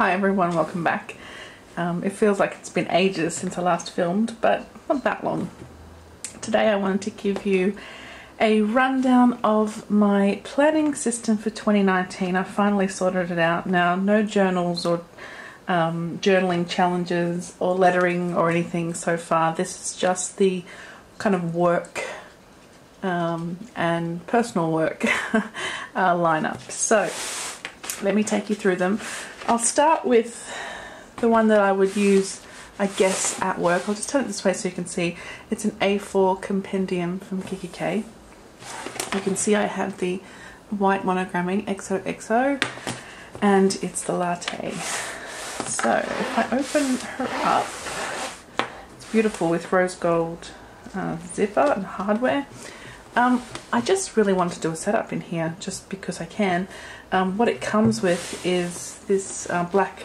Hi everyone, welcome back. It feels like it's been ages since I last filmed, but not that long. Today I wanted to give you a rundown of my planning system for 2019. I finally sorted it out now. No journals or journaling challenges or lettering or anything so far. This is just the kind of work and personal work lineup. So let me take you through them. I'll start with the one that I would use, I guess, at work. I'll just turn it this way so you can see. It's an A4 compendium from K. You can see I have the white monogramming XOXO and it's the latte. So if I open her up, it's beautiful with rose gold zipper and hardware. I just really wanted to do a setup in here just because I can. What it comes with is this black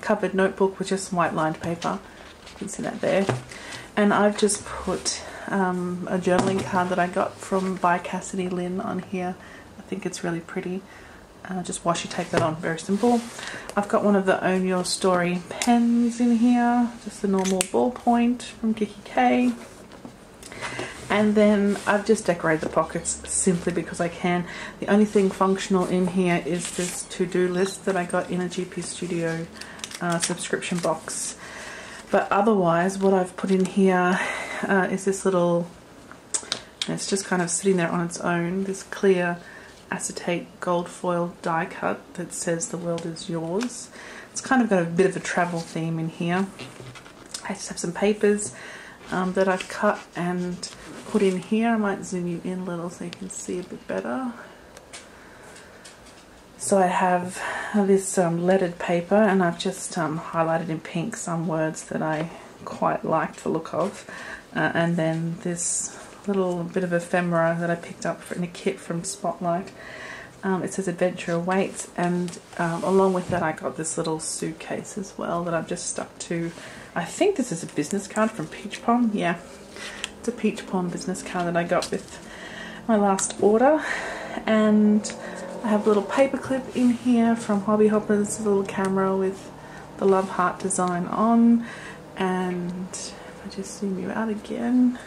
covered notebook with just white lined paper. You can see that there. And I've just put a journaling card that I got from by Cassidy Lynn on here. I think it's really pretty. Just washi tape that on, very simple. I've got one of the Own Your Story pens in here, just the normal ballpoint from K. And then I've just decorated the pockets simply because I can. The only thing functional in here is this to-do list that I got in a GP Studio subscription box. But otherwise, what I've put in here is this little, it's just kind of sitting there on its own, this clear acetate gold foil die cut that says the world is yours. It's kind of got a bit of a travel theme in here. I just have some papers that I've cut and put in here. I might zoom you in a little so you can see a bit better. So I have this lettered paper and I've just highlighted in pink some words that I quite liked the look of. And then this little bit of ephemera that I picked up in a kit from Spotlight. It says Adventure Awaits, and along with that I got this little suitcase as well that I've just stuck to. I think this is a business card from Peach Pom. Yeah, it's a Peach Pom business card that I got with my last order. And I have a little paper clip in here from Hobby Hoppers, a little camera with the love heart design on. And if I just zoom you out again,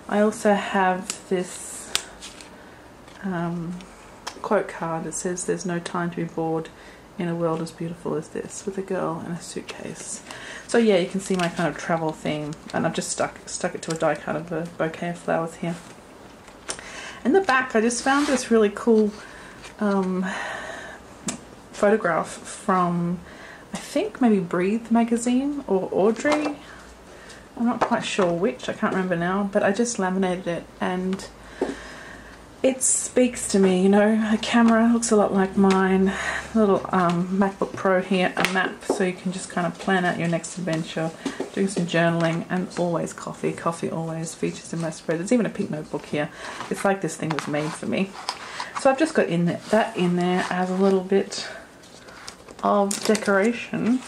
I also have this quote card that says there's no time to be bored in a world as beautiful as this, with a girl in a suitcase. So yeah, you can see my kind of travel theme, and I've just stuck it to a die cut of a bouquet of flowers here. In the back I just found this really cool photograph from, I think maybe Breathe magazine or Audrey. I'm not quite sure which, I can't remember now, but I just laminated it and it speaks to me, you know. A camera looks a lot like mine, a little MacBook Pro here, a map so you can just kind of plan out your next adventure, doing some journaling, and always coffee. Coffee always features in my spread. There's even a pink notebook here. It's like this thing was made for me. So I've just got that in there as a little bit of decoration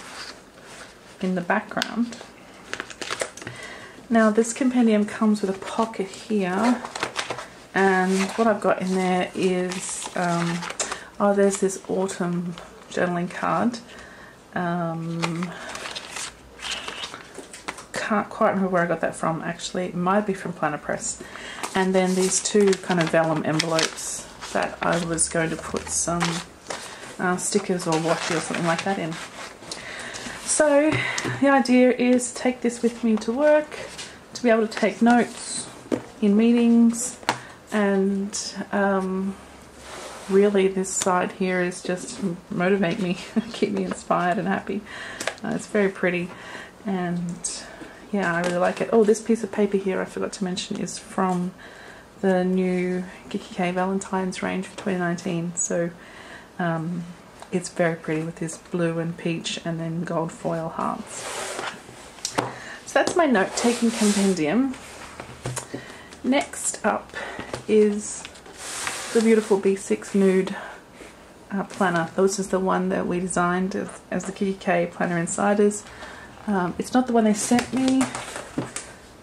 in the background. Now this compendium comes with a pocket here, and what I've got in there is, oh, there's this autumn journaling card. Can't quite remember where I got that from actually. It might be from Planner Press. And then these two kind of vellum envelopes that I was going to put some stickers or washi or something like that in. So the idea is to take this with me to work, to be able to take notes in meetings, and really this side here is just to motivate me, keep me inspired and happy. It's very pretty, and yeah, I really like it. Oh, this piece of paper here I forgot to mention is from the new K Valentine's range for 2019. So it's very pretty with this blue and peach and then gold foil hearts. So that's my note-taking compendium. Next up is the beautiful B6 Nude planner. This is the one that we designed as the K Planner Insiders. It's not the one they sent me.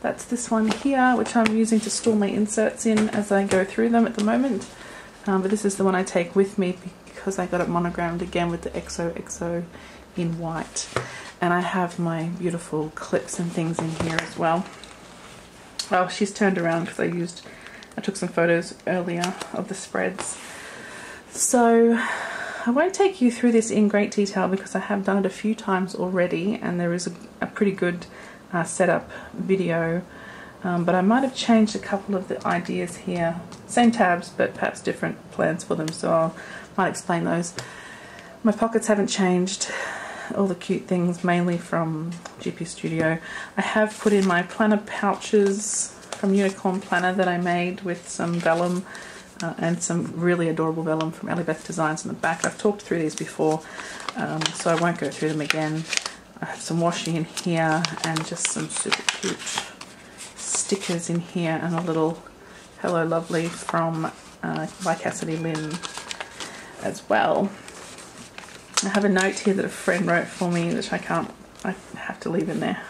That's this one here, which I'm using to store my inserts in as I go through them at the moment. But this is the one I take with me because I got it monogrammed again with the XOXO in white. And I have my beautiful clips and things in here as well. Oh, she's turned around because I took some photos earlier of the spreads. So I won't take you through this in great detail because I have done it a few times already, and there is a pretty good setup video, but I might have changed a couple of the ideas here. Same tabs, but perhaps different plans for them, so I might explain those. My pockets haven't changed. All the cute things, mainly from GP Studio. I have put in my planner pouches from Unicorn Planner that I made with some vellum and some really adorable vellum from Elibeth Designs in the back. I've talked through these before, so I won't go through them again. I have some washi in here and just some super cute stickers in here, and a little Hello Lovely from by Cassidy Lynn as well. I have a note here that a friend wrote for me, which I have to leave in there.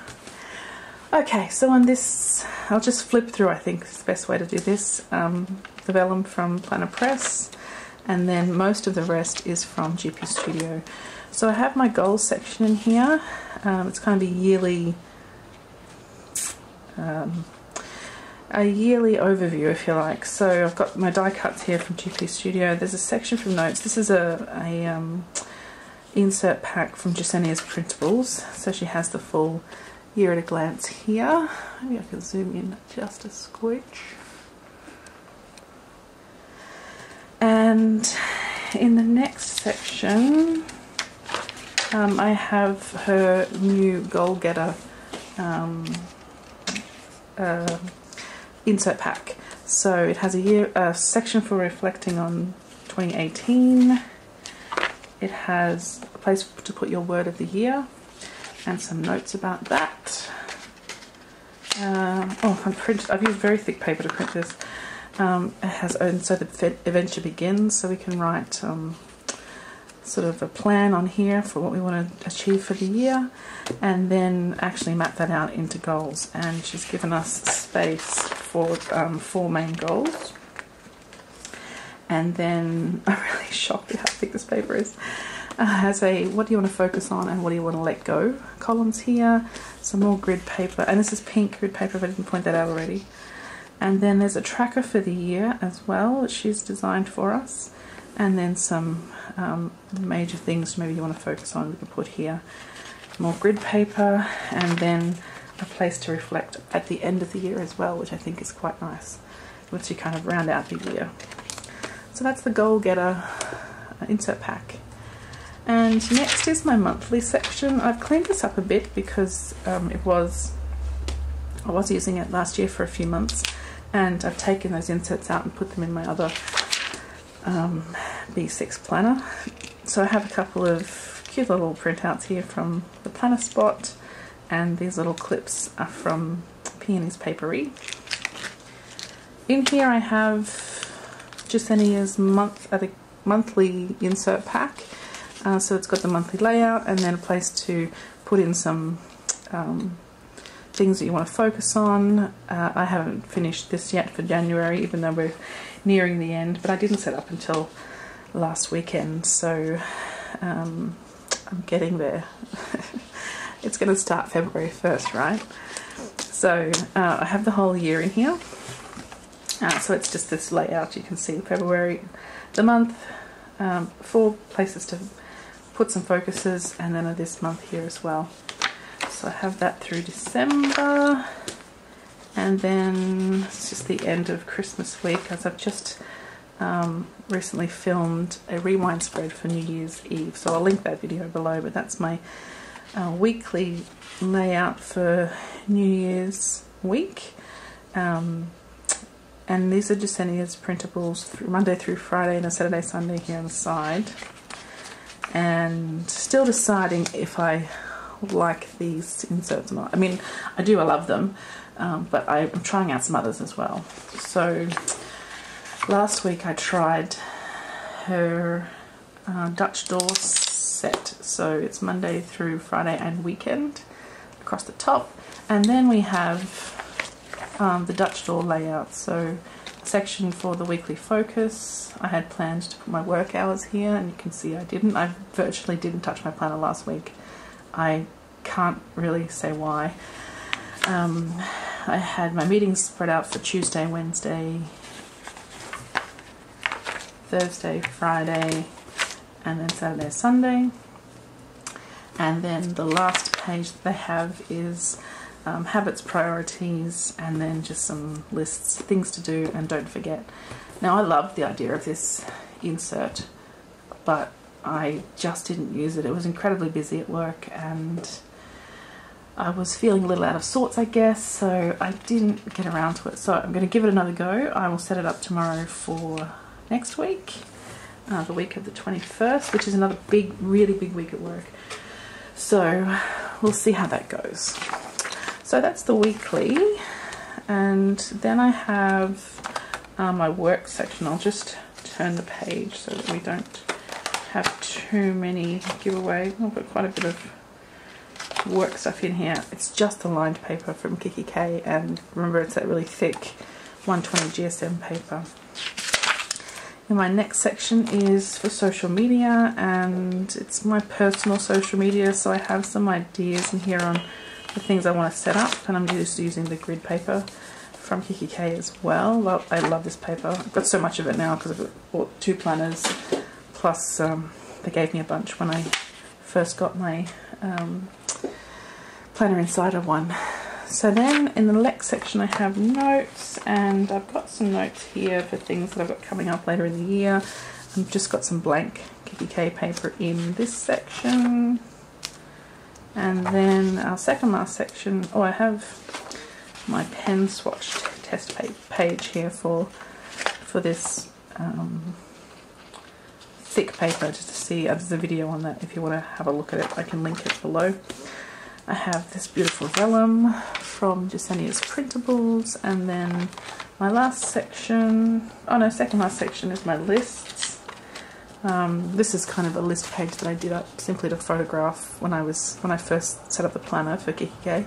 Okay, so on this, I'll just flip through, I think is the best way to do this. The vellum from Planner Press, and then most of the rest is from GP Studio. So I have my goals section in here. It's kind of a yearly overview, if you like. So I've got my die cuts here from GP Studio. There's a section from notes. This is a insert pack from Jasenia's Printables. So she has the full year at a glance here. Maybe I can zoom in just a squidge. And in the next section, I have her new Goal Getter insert pack. So it has a section for reflecting on 2018. It has a place to put your word of the year and some notes about that. I've used very thick paper to print this. It has, and so the adventure begins, so we can write sort of a plan on here for what we want to achieve for the year, and then actually map that out into goals. And she's given us space for 4 main goals. And then I'm really shocked at how thick this paper is. Has a what do you want to focus on and what do you want to let go columns here, some more grid paper, and this is pink grid paper if I didn't point that out already. And then there's a tracker for the year as well that she's designed for us, and then some major things maybe you want to focus on we can put here. More grid paper, and then a place to reflect at the end of the year as well, which I think is quite nice once you kind of round out the year. So that's the Goal Getter insert pack. And next is my monthly section. I've cleaned this up a bit because I was using it last year for a few months, and I've taken those inserts out and put them in my other B6 planner. So I have a couple of cute little printouts here from the Planner Spot, and these little clips are from Peony's Papery. In here I have Jasenia's monthly insert pack. So it's got the monthly layout and then a place to put in some things that you want to focus on. I haven't finished this yet for January, even though we're nearing the end, but I didn't set up until last weekend, so I'm getting there. It's going to start February 1st, right? So I have the whole year in here. So it's just this layout. You can see February, the month, 4 places to put some focuses, and then this month here as well. So I have that through December, and then it's just the end of Christmas week, as I've just recently filmed a rewind spread for New Year's Eve, so I'll link that video below. But that's my weekly layout for New Year's week, and these are Jasenia's printables Monday through Friday and a Saturday, Sunday here on the side. And still deciding if I like these inserts or not. I mean, I love them, but I'm trying out some others as well. So last week I tried her Dutch door set, so it's Monday through Friday and weekend across the top, and then we have the Dutch door layout, so section for the weekly focus. I had planned to put my work hours here, and you can see I didn't. I virtually didn't touch my planner last week. I can't really say why. I had my meetings spread out for Tuesday, Wednesday, Thursday, Friday, and then Saturday, Sunday. And then the last page that they have is habits, priorities, and then just some lists, things to do and don't forget. Now, I love the idea of this insert, but I just didn't use it. It was incredibly busy at work and I was feeling a little out of sorts, I guess, so I didn't get around to it. So I'm going to give it another go. I will set it up tomorrow for next week, the week of the 21st, which is another big, really big week at work. So we'll see how that goes. So that's the weekly, and then I have my work section. I'll just turn the page so that we don't have too many giveaway. I've got quite a bit of work stuff in here. It's just the lined paper from Kiki K, and remember, it's that really thick 120 GSM paper. And my next section is for social media, and it's my personal social media, so I have some ideas in here on the things I want to set up, and I'm just using the grid paper from Kiki K as well. Well, I love this paper. I've got so much of it now because I've bought 2 planners, plus they gave me a bunch when I first got my Planner Insider one. So then in the next section I have notes, and I've got some notes here for things that I've got coming up later in the year. I've just got some blank Kiki K paper in this section. And then our second last section, I have my pen swatch test page here for this thick paper, just to see. There's a video on that if you want to have a look at it. I can link it below. I have this beautiful vellum from Jasenia's Printables, and then my last section, second last section is my lists. This is kind of a list page that I did up simply to photograph when I first set up the planner for Kiki K.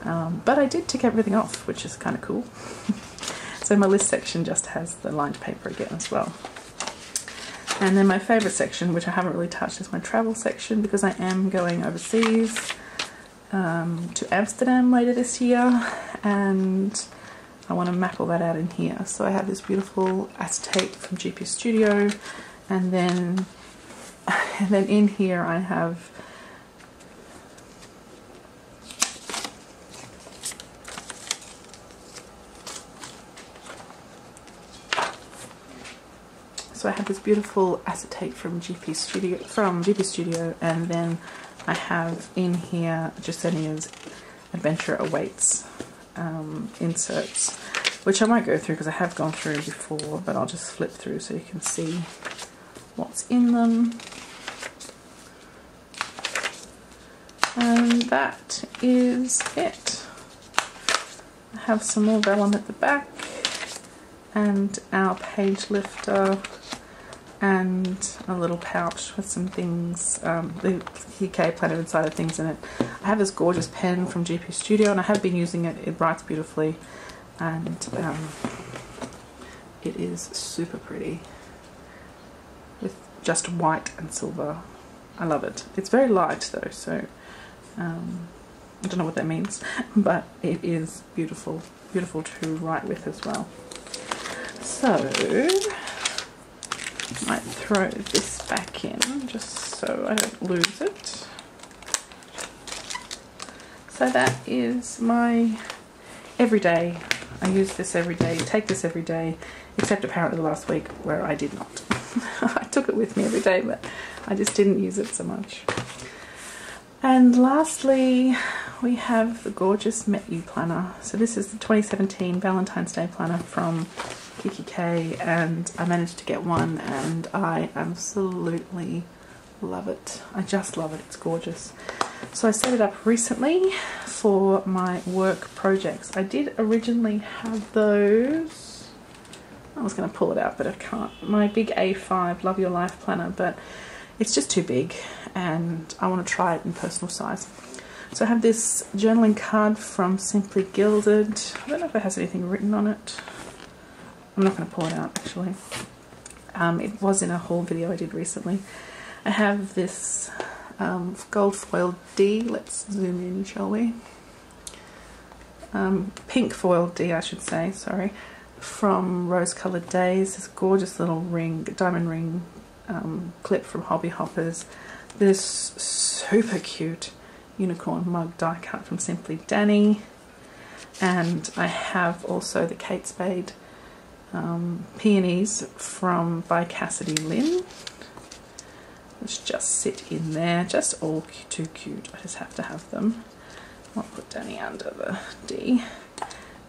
But I did tick everything off, which is kind of cool. So my list section just has the lined paper again as well. And then my favourite section, which I haven't really touched, is my travel section, because I am going overseas to Amsterdam later this year, and I want to map all that out in here. So I have this beautiful acetate from GP Studio, and then in here I have this beautiful acetate from GP Studio, and then I have in here Jasenia's Adventure Awaits inserts, which I won't go through because I have gone through before, but I'll just flip through so you can see what's in them. And that is it. I have some more vellum at the back, and our page lifter, and a little pouch with some things, the Kiki K Planner Insider things in it. I have this gorgeous pen from GP Studio, and I have been using it. It writes beautifully, and it is super pretty with just white and silver. I love it. It's very light though, so I don't know what that means, but it is beautiful, beautiful to write with as well. So I might throw this back in just so I don't lose it. So that is my everyday. I use this every day, take this every day, except apparently last week where I did not. I took it with me every day, but I just didn't use it so much. And lastly, we have the gorgeous Met You planner. So this is the 2017 Valentine's Day planner from Kiki K, and I managed to get one, and I absolutely love it. I just love it. It's gorgeous. So I set it up recently for my work projects. I did originally have those. I was going to pull it out, but I can't. My big A5 Love Your Life planner, but it's just too big, and I want to try it in personal size. So I have this journaling card from Simply Gilded. I don't know if it has anything written on it. I'm not going to pull it out actually. It was in a haul video I did recently. I have this gold foil D. Let's zoom in, shall we? Pink foil D, I should say, sorry, from Rose Coloured Days. This gorgeous little ring, diamond ring clip from Hobby Hoppers. This super cute unicorn mug die cut from Simply Danny. And I have also the Kate Spade peonies by Cassidy Lynn, which just sit in there, just all too cute. I just have to have them. I'll put Danny under the D.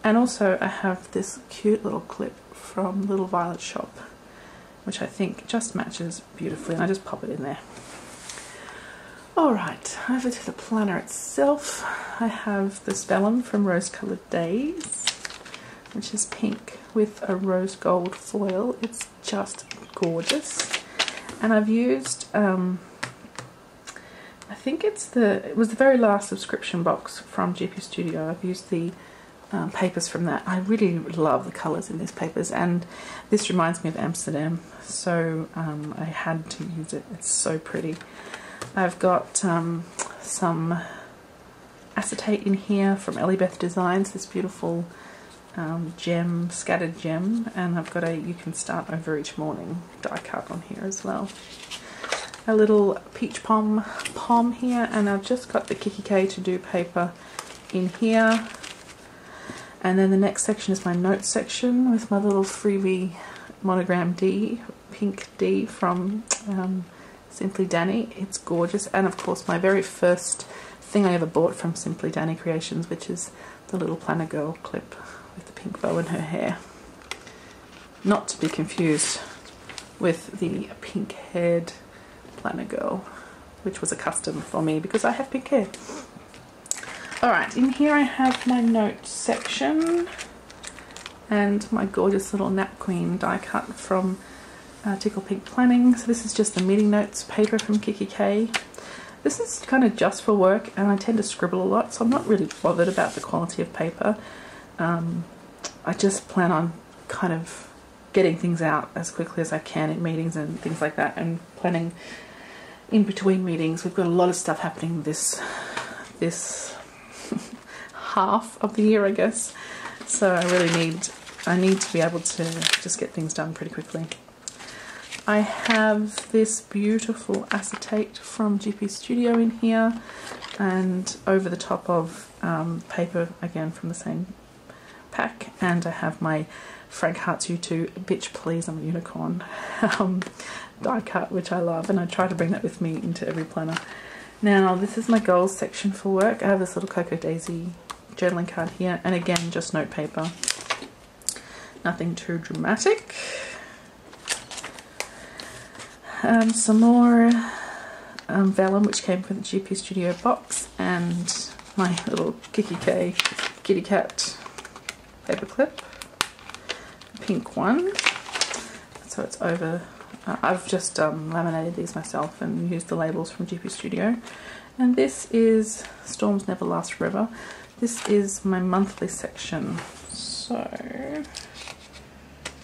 And also I have this cute little clip from Little Violet Shop, which I think just matches beautifully, and I just pop it in there. Alright, over to the planner itself. I have this vellum from Rose Coloured Days, which is pink with a rose gold foil. It's just gorgeous. And I've used I think it was the very last subscription box from GP Studio. I've used the papers from that. I really love the colours in these papers, and this reminds me of Amsterdam, so I had to use it. It's so pretty. I've got some acetate in here from Ellie Beth Designs, this beautiful gem, scattered gem, and I've got a You Can Start Over Each Morning die cut on here as well. A little peach pom here, and I've just got the Kikki K To Do paper in here. And then the next section is my notes section with my little freebie monogram D, pink D from Simply Danny. It's gorgeous. And of course my very first thing I ever bought from Simply Danny Creations, which is the little Planner Girl clip with the pink bow in her hair. Not to be confused with the pink haired Planner Girl, which was a custom for me because I have pink hair. Alright, in here I have my notes section and my gorgeous little Nap Queen die cut from Tickle Pink Planning. So this is just the meeting notes paper from Kikki K. This is kind of just for work, and I tend to scribble a lot, so I'm not really bothered about the quality of paper. I just plan on kind of getting things out as quickly as I can in meetings and things like that, and planning in between meetings. We've got a lot of stuff happening this half of the year, I guess, so I need to be able to just get things done pretty quickly. I have this beautiful acetate from GP Studio in here, and over the top of paper again from the same pack, and I have my Frank Hearts U2 Bitch Please I'm a Unicorn die cut, which I love, and I try to bring that with me into every planner. Now this is my goals section for work. I have this little Cocoa Daisy journaling card here, and again just note paper, nothing too dramatic. Some more vellum, which came from the GP Studio box, and my little Kikki K kitty cat paper clip, pink one. So it's over. I've just laminated these myself and used the labels from GP Studio. And this is Storms Never Last Forever. This is my monthly section. So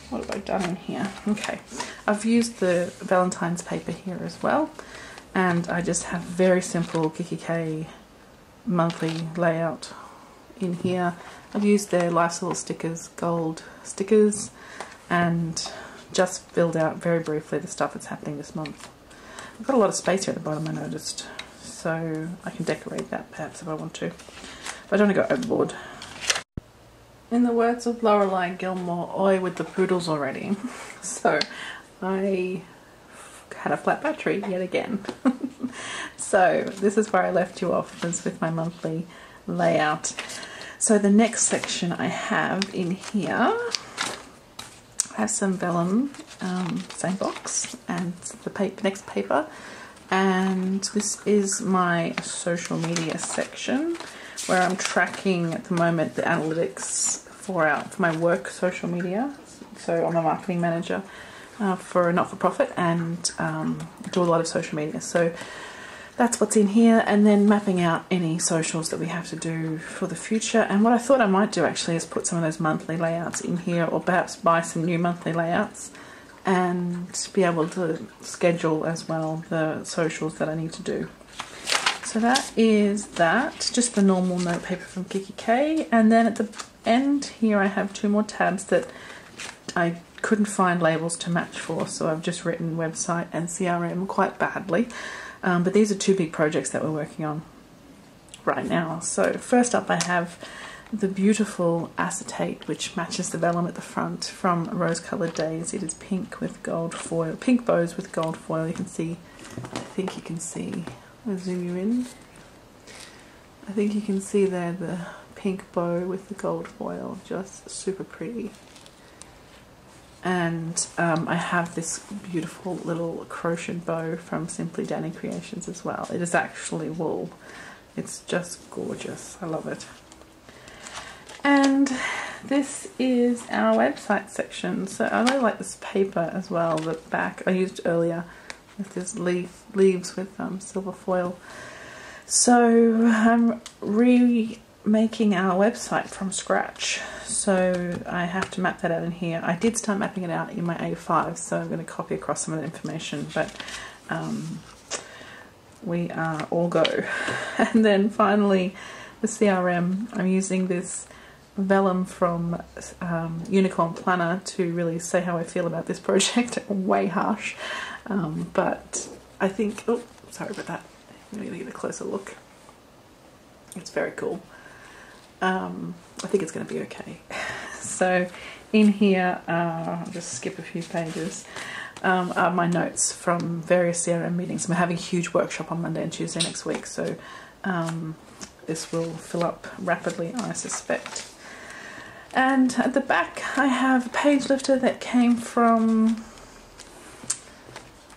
what have I done in here? Okay, I've used the Valentine's paper here as well, and I just have very simple Kikki K monthly layout in here. I've used their Life's Little Stickers gold stickers and just filled out very briefly the stuff that's happening this month. I've got a lot of space here at the bottom, I noticed, so I can decorate that perhaps if I want to, but I don't want to go overboard. In the words of Lorelei Gilmore, oi with the poodles already. So I had a flat battery yet again. So this is where I left you off, was with my monthly layout. So the next section I have in here, I have some vellum, same box, and the next paper, and this is my social media section, where I'm tracking at the moment the analytics for my work social media. So I'm a marketing manager for a not-for-profit, and do a lot of social media. So that's what's in here, and then mapping out any socials that we have to do for the future. And what I thought I might do actually is put some of those monthly layouts in here, or perhaps buy some new monthly layouts and be able to schedule as well the socials that I need to do. So that is that, just the normal note paper from Kiki K. And then at the end here I have 2 more tabs that I couldn't find labels to match for, so I've just written website and CRM quite badly. But these are 2 big projects that we're working on right now. So first up I have the beautiful acetate, which matches the vellum at the front, from Rose Coloured Days. It is pink with gold foil, pink bows with gold foil. You can see, I think you can see, I'll zoom you in. I think you can see there the pink bow with the gold foil, just super pretty. And I have this beautiful little crocheted bow from Simply Danny Creations as well. It is actually wool. It's just gorgeous. I love it. And this is our website section. So I really like this paper as well. The back I used earlier with this leaves with silver foil. So I'm remaking our website from scratch. So I have to map that out in here. I did start mapping it out in my A5, so I'm going to copy across some of the information, but we are all go. And then finally the CRM, I'm using this vellum from Unicorn Planner to really say how I feel about this project. Way harsh, but I think, oh sorry about that, I'm going to give it a closer look. It's very cool. I think it's going to be okay. So in here, I'll just skip a few pages, are my notes from various CRM meetings. I'm having a huge workshop on Monday and Tuesday next week, so this will fill up rapidly, I suspect. And at the back I have a page lifter that came from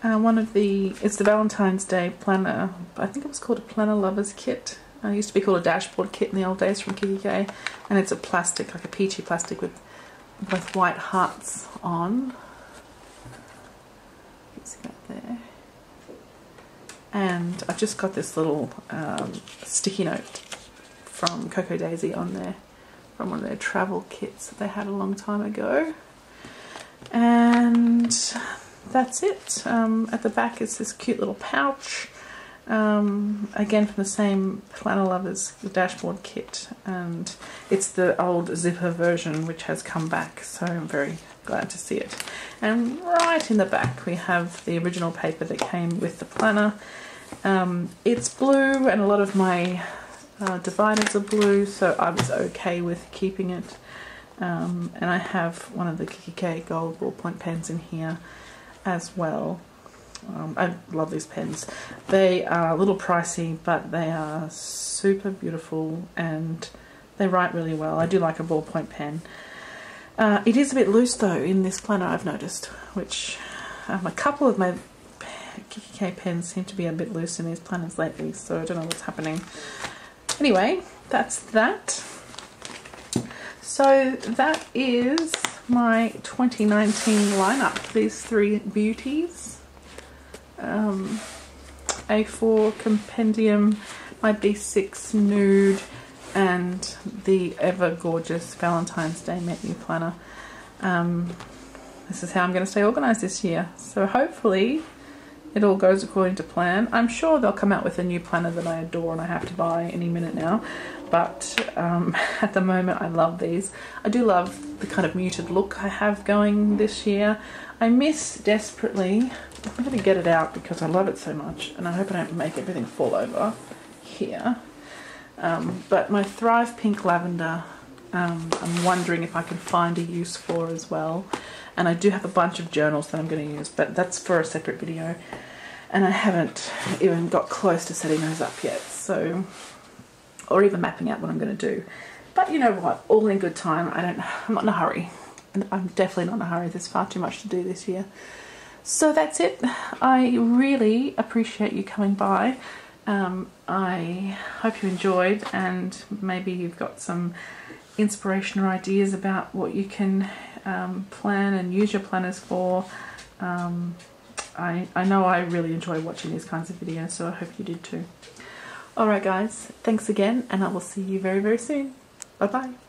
it's the Valentine's Day planner. I think it was called a Planner Lovers Kit. It used to be called a dashboard kit in the old days from Kiki K, and it's a plastic, like a peachy plastic with white hearts on. You can see that there. And I've just got this little sticky note from Coco Daisy on there, from one of their travel kits that they had a long time ago. And that's it. At the back is this cute little pouch. Again from the same Planner Lovers dashboard kit, and it's the old zipper version which has come back, so I'm very glad to see it. And right in the back we have the original paper that came with the planner. It's blue, and a lot of my dividers are blue, so I was okay with keeping it. And I have one of the Kiki K gold ballpoint pens in here as well. I love these pens. They are a little pricey, but they are super beautiful and they write really well. I do like a ballpoint pen. It is a bit loose though in this planner, I've noticed, which a couple of my Kiki K pens seem to be a bit loose in these planners lately, so I don't know what's happening. Anyway, that's that. So that is my 2019 lineup, these 3 beauties. A4 compendium, my B6 nude, and the ever gorgeous Valentine's Day menu planner. This is how I'm going to stay organised this year, so hopefully it all goes according to plan. I'm sure they'll come out with a new planner that I adore and I have to buy any minute now, but at the moment I love these. I do love the kind of muted look I have going this year. I miss desperately, I'm going to get it out because I love it so much, and I hope I don't make everything fall over here. But my Thrive Pink Lavender, I'm wondering if I can find a use for as well. And I do have a bunch of journals that I'm going to use, but that's for a separate video. And I haven't even got close to setting those up yet, so, or even mapping out what I'm going to do. But you know what, all in good time. I'm not in a hurry. And I'm definitely not in a hurry. There's far too much to do this year. So that's it. I really appreciate you coming by. I hope you enjoyed, and maybe you've got some inspiration or ideas about what you can plan and use your planners for. I know I really enjoy watching these kinds of videos, so I hope you did too. Alright guys, thanks again, and I will see you very, very soon. Bye bye.